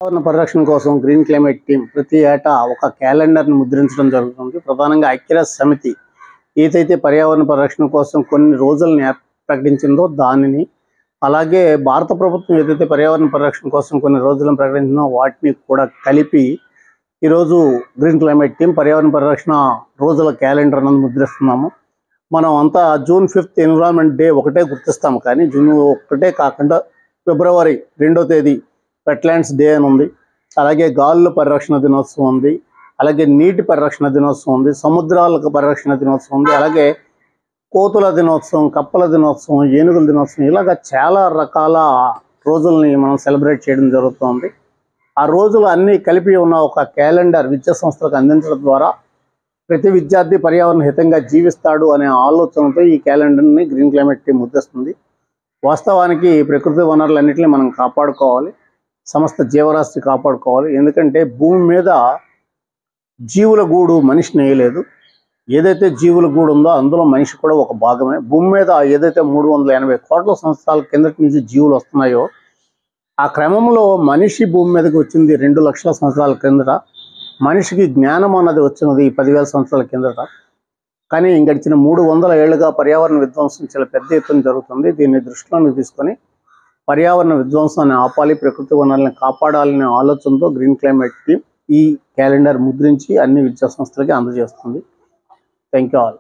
పర్యావరణ పరిరక్షణ కోసం గ్రీన్ క్లైమేట్ టీం ప్రతి ఏటా ఒక క్యాలెండర్ని ముద్రించడం జరుగుతుంది. ప్రధానంగా ఐక్యరాజ్య సమితి ఏదైతే పర్యావరణ పరిరక్షణ కోసం కొన్ని రోజులని ప్రకటించిందో దానిని, అలాగే భారత ప్రభుత్వం ఏదైతే పర్యావరణ పరిరక్షణ కోసం కొన్ని రోజులను ప్రకటించిందో వాటిని కూడా కలిపి ఈరోజు గ్రీన్ క్లైమేట్ టీం పర్యావరణ పరిరక్షణ రోజుల క్యాలెండర్ అన్నది ముద్రిస్తున్నాము. మనం అంతా జూన్ 5 ఎన్విరాన్మెంట్ డే ఒకటే గుర్తిస్తాము, కానీ జూన్ ఒకటే కాకుండా ఫిబ్రవరి 2వ తేదీ వెట్లాండ్స్ డే అని ఉంది, అలాగే గాలుల పరిరక్షణ దినోత్సవం ఉంది, అలాగే నీటి పరిరక్షణ దినోత్సవం ఉంది, సముద్రాల పరిరక్షణ దినోత్సవం ఉంది, అలాగే కోతుల దినోత్సవం, కప్పల దినోత్సవం, ఏనుగుల దినోత్సవం, ఇలాగ చాలా రకాల రోజుల్ని మనం సెలబ్రేట్ చేయడం జరుగుతుంది. ఆ రోజులు అన్నీ కలిపి ఉన్న ఒక క్యాలెండర్ విద్యా సంస్థలకు అందించడం ద్వారా ప్రతి విద్యార్థి పర్యావరణ హితంగా జీవిస్తాడు అనే ఆలోచనతో ఈ క్యాలెండర్ని గ్రీన్ క్లైమేట్ టీం ముద్రిస్తుంది. వాస్తవానికి ప్రకృతి వనరులన్నింటినీ మనం కాపాడుకోవాలి, సమస్త జీవరాశి కాపాడుకోవాలి. ఎందుకంటే భూమి మీద జీవుల గూడు మనిషి నేయలేదు. ఏదైతే జీవుల గూడు ఉందో అందులో మనిషి కూడా ఒక భాగమే. భూమి మీద ఏదైతే 380 కోట్ల సంవత్సరాల కిందటి నుంచి జీవులు వస్తున్నాయో, ఆ క్రమంలో మనిషి భూమి మీదకి వచ్చింది 2 లక్షల సంవత్సరాల కిందట. మనిషికి జ్ఞానం అన్నది వచ్చినది 10,000 సంవత్సరాల కిందట. కానీ గడిచిన 300 ఏళ్లుగా పర్యావరణ విధ్వంసం చాలా పెద్ద ఎత్తున జరుగుతుంది. దీన్ని దృష్టిలోకి తీసుకొని పర్యావరణ విధ్వంసాన్ని ఆపాలి, ప్రకృతి వనరులను కాపాడాలనే ఆలోచనతో గ్రీన్ క్లైమేట్ టీం ఈ క్యాలెండర్ ముద్రించి అన్ని విద్యా సంస్థలకి అందజేస్తుంది. Thank you all.